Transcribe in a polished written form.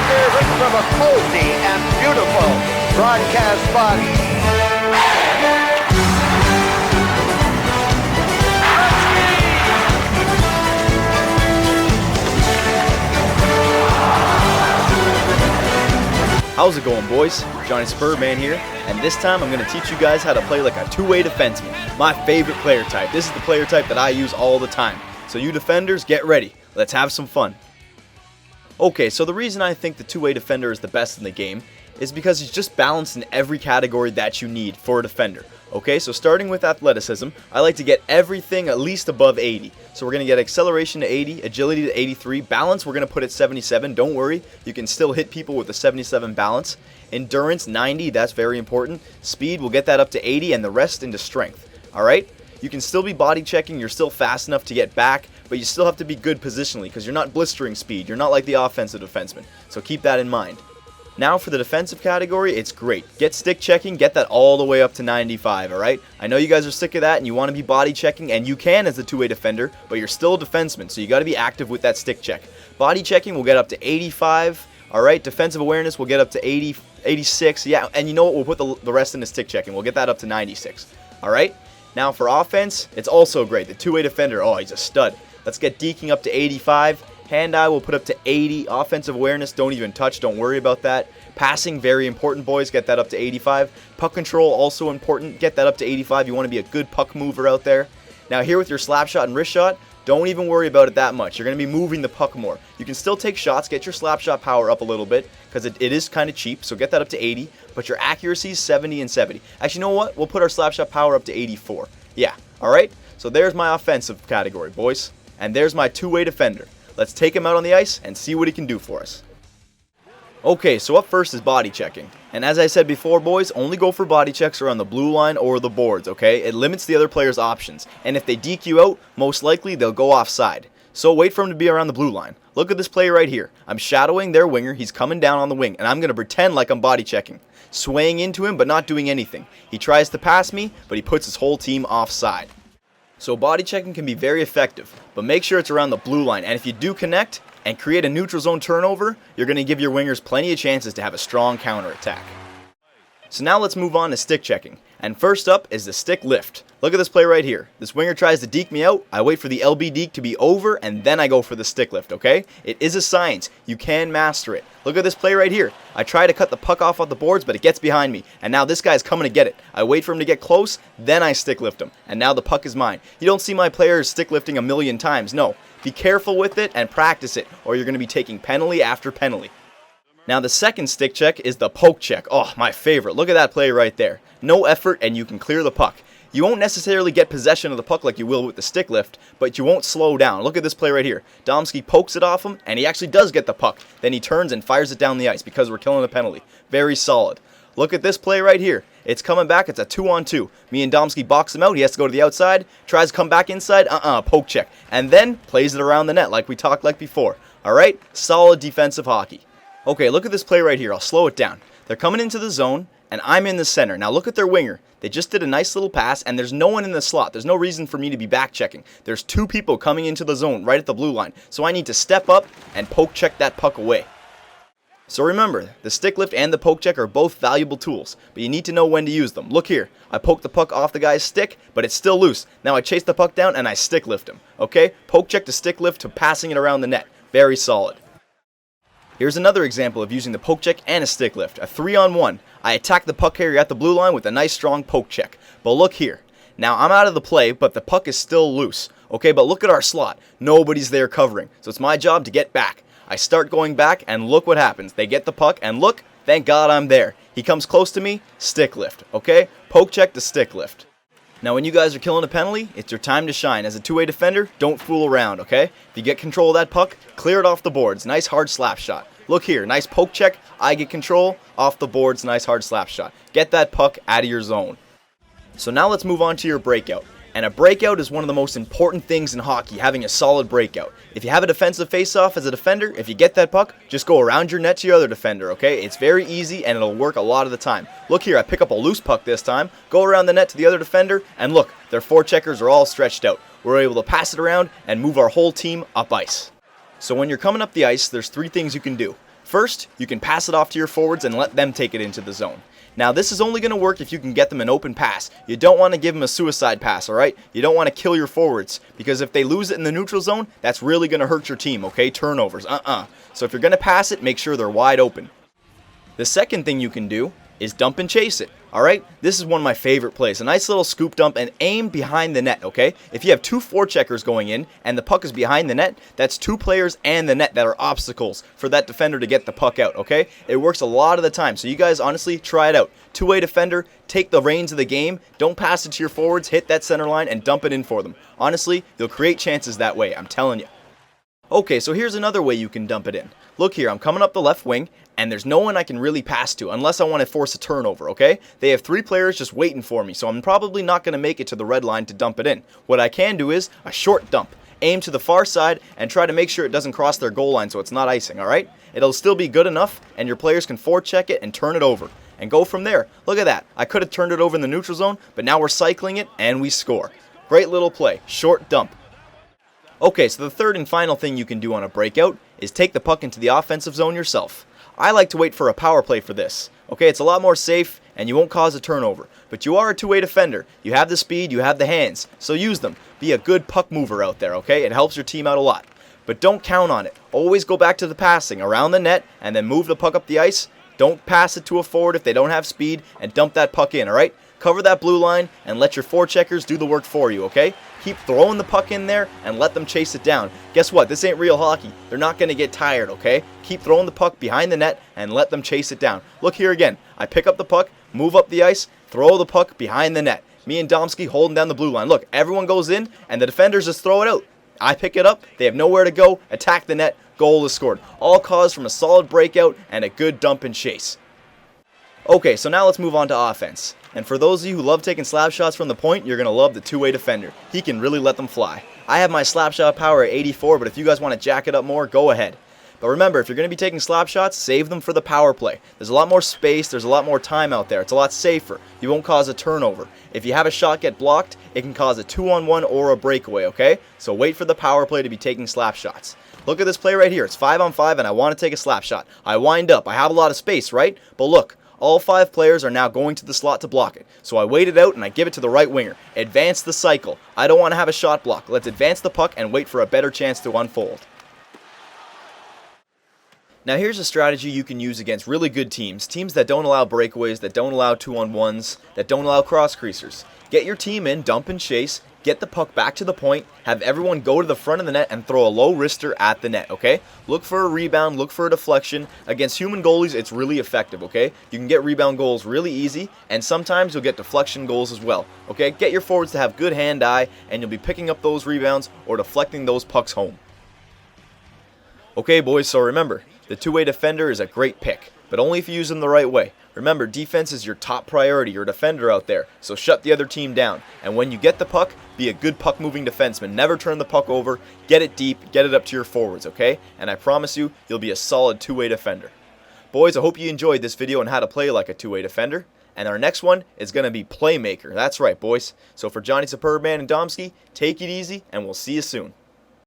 driven from a cozy and beautiful broadcast box. How's it going, boys? Johnny Spurman here, and this time I'm going to teach you guys how to play like a two-way defenseman, my favorite player type. This is the player type that I use all the time. So you defenders, get ready. Let's have some fun. Okay, so the reason I think the two-way defender is the best in the game is because he's just balanced in every category that you need for a defender. Okay, so starting with athleticism, I like to get everything at least above 80. So we're going to get acceleration to 80, agility to 83, balance we're going to put at 77. Don't worry, you can still hit people with a 77 balance. Endurance 90, that's very important. Speed, we'll get that up to 80, and the rest into strength. Alright, you can still be body checking, you're still fast enough to get back, but you still have to be good positionally because you're not blistering speed, you're not like the offensive defenseman. So keep that in mind. Now for the defensive category, it's great. Get stick checking, get that all the way up to 95, alright? I know you guys are sick of that and you want to be body checking, and you can as a two-way defender, but you're still a defenseman, so you got to be active with that stick check. Body checking will get up to 85, alright? Defensive awareness will get up to 80, 86, yeah, and you know what? We'll put the rest into stick checking. We'll get that up to 96, alright? Now for offense, it's also great. The two-way defender, oh, he's a stud. Let's get deking up to 85. Hand-eye will put up to 80. Offensive awareness, don't even touch. Don't worry about that. Passing, very important, boys. Get that up to 85. Puck control, also important. Get that up to 85. You want to be a good puck mover out there. Now here with your slap shot and wrist shot, don't even worry about it that much. You're going to be moving the puck more. You can still take shots. Get your slap shot power up a little bit because it is kind of cheap. So get that up to 80. But your accuracy is 70 and 70. Actually, you know what? We'll put our slap shot power up to 84. Yeah, all right? So there's my offensive category, boys. And there's my two-way defender. Let's take him out on the ice and see what he can do for us. Okay, so up first is body checking. And as I said before, boys, only go for body checks around the blue line or the boards, okay? It limits the other player's options. And if they deke you out, most likely they'll go offside. So wait for him to be around the blue line. Look at this play right here. I'm shadowing their winger. He's coming down on the wing, and I'm going to pretend like I'm body checking. Swaying into him, but not doing anything. He tries to pass me, but he puts his whole team offside. So body checking can be very effective, but make sure it's around the blue line. And if you do connect and create a neutral zone turnover, you're going to give your wingers plenty of chances to have a strong counterattack. So now let's move on to stick checking. And first up is the stick lift. Look at this play right here. This winger tries to deke me out. I wait for the LB deke to be over, and then I go for the stick lift, okay? It is a science. You can master it. Look at this play right here. I try to cut the puck off the boards, but it gets behind me. And now this guy's coming to get it. I wait for him to get close, then I stick lift him. And now the puck is mine. You don't see my players stick lifting a million times. No. Be careful with it and practice it, or you're going to be taking penalty after penalty. Now the second stick check is the poke check. Oh, my favorite. Look at that play right there. No effort and you can clear the puck. You won't necessarily get possession of the puck like you will with the stick lift, but you won't slow down. Look at this play right here. Domsky pokes it off him, and he actually does get the puck. Then he turns and fires it down the ice because we're killing a penalty. Very solid. Look at this play right here. It's coming back. It's a 2-on-2. Me and Domsky box him out. He has to go to the outside. Tries to come back inside. Poke check. And then plays it around the net like we talked like before. Alright? Solid defensive hockey. Okay, look at this play right here. I'll slow it down. They're coming into the zone, and I'm in the center. Now look at their winger. They just did a nice little pass, and there's no one in the slot. There's no reason for me to be back checking. There's two people coming into the zone right at the blue line. So I need to step up and poke check that puck away. So remember, the stick lift and the poke check are both valuable tools, but you need to know when to use them. Look here. I poke the puck off the guy's stick, but it's still loose. Now I chase the puck down and I stick lift him. Okay? Poke check to stick lift to passing it around the net. Very solid. Here's another example of using the poke check and a stick lift. A 3-on-1. I attack the puck carrier at the blue line with a nice strong poke check. But look here. Now I'm out of the play, but the puck is still loose. Okay, but look at our slot. Nobody's there covering. So it's my job to get back. I start going back, and look what happens. They get the puck, and look, thank God I'm there. He comes close to me, stick lift. Okay? Poke check to stick lift. Now when you guys are killing a penalty, it's your time to shine. As a two-way defender, don't fool around, okay? If you get control of that puck, clear it off the boards. Nice hard slap shot. Look here, nice poke check. I get control, off the boards, nice hard slap shot. Get that puck out of your zone. So now let's move on to your breakout. And a breakout is one of the most important things in hockey, having a solid breakout. If you have a defensive face-off as a defender, if you get that puck, just go around your net to your other defender, okay? It's very easy and it'll work a lot of the time. Look here, I pick up a loose puck this time, go around the net to the other defender, and look, their forecheckers are all stretched out. We're able to pass it around and move our whole team up ice. So when you're coming up the ice, there's three things you can do. First, you can pass it off to your forwards and let them take it into the zone. Now, this is only going to work if you can get them an open pass. You don't want to give them a suicide pass, all right? You don't want to kill your forwards, because if they lose it in the neutral zone, that's really going to hurt your team, okay? Turnovers, So if you're going to pass it, make sure they're wide open. The second thing you can do is dump and chase it, all right? This is one of my favorite plays. A nice little scoop dump and aim behind the net, okay? If you have two forecheckers going in and the puck is behind the net, that's two players and the net that are obstacles for that defender to get the puck out, okay? It works a lot of the time, so you guys honestly try it out. Two-way defender, take the reins of the game, don't pass it to your forwards, hit that center line and dump it in for them. Honestly, you'll create chances that way, I'm telling you. Okay, so here's another way you can dump it in. Look here, I'm coming up the left wing, and there's no one I can really pass to unless I want to force a turnover, okay? They have three players just waiting for me, so I'm probably not going to make it to the red line to dump it in. What I can do is a short dump. Aim to the far side and try to make sure it doesn't cross their goal line so it's not icing, alright? It'll still be good enough, and your players can forecheck it and turn it over. And go from there. Look at that. I could have turned it over in the neutral zone, but now we're cycling it, and we score. Great little play. Short dump. Okay, so the third and final thing you can do on a breakout is take the puck into the offensive zone yourself. I like to wait for a power play for this. Okay, it's a lot more safe and you won't cause a turnover. But you are a two-way defender. You have the speed, you have the hands, so use them. Be a good puck mover out there, okay? It helps your team out a lot. But don't count on it. Always go back to the passing around the net and then move the puck up the ice. Don't pass it to a forward if they don't have speed and dump that puck in, alright? Cover that blue line and let your forecheckers do the work for you, okay? Keep throwing the puck in there and let them chase it down. Guess what? This ain't real hockey. They're not going to get tired, okay? Keep throwing the puck behind the net and let them chase it down. Look here again. I pick up the puck, move up the ice, throw the puck behind the net. Me and Domsky holding down the blue line. Look, everyone goes in and the defenders just throw it out. I pick it up, they have nowhere to go, attack the net, goal is scored. All caused from a solid breakout and a good dump and chase. Okay, so now let's move on to offense. And for those of you who love taking slap shots from the point, you're going to love the two-way defender. He can really let them fly. I have my slap shot power at 84, but if you guys want to jack it up more, go ahead. But remember, if you're going to be taking slap shots, save them for the power play. There's a lot more space, there's a lot more time out there. It's a lot safer. You won't cause a turnover. If you have a shot get blocked, it can cause a 2-on-1 or a breakaway, okay? So wait for the power play to be taking slap shots. Look at this play right here. It's 5-on-5 and I want to take a slap shot. I wind up. I have a lot of space, right? But look. All 5 players are now going to the slot to block it. So I wait it out and I give it to the right winger. Advance the cycle. I don't want to have a shot block. Let's advance the puck and wait for a better chance to unfold. Now here's a strategy you can use against really good teams. Teams that don't allow breakaways, that don't allow 2-on-1s, that don't allow cross-creasers. Get your team in, dump and chase, get the puck back to the point, have everyone go to the front of the net and throw a low wrister at the net, okay? Look for a rebound, look for a deflection. Against human goalies, it's really effective, okay? You can get rebound goals really easy, and sometimes you'll get deflection goals as well, okay? Get your forwards to have good hand-eye, and you'll be picking up those rebounds or deflecting those pucks home. Okay, boys, so remember, the two-way defender is a great pick, but only if you use them the right way. Remember, defense is your top priority. You're a defender out there, so shut the other team down. And when you get the puck, be a good puck-moving defenseman. Never turn the puck over. Get it deep. Get it up to your forwards, okay? And I promise you, you'll be a solid two-way defender. Boys, I hope you enjoyed this video on how to play like a two-way defender. And our next one is going to be Playmaker. That's right, boys. So for Johnny Superbman and Domsky, take it easy, and we'll see you soon.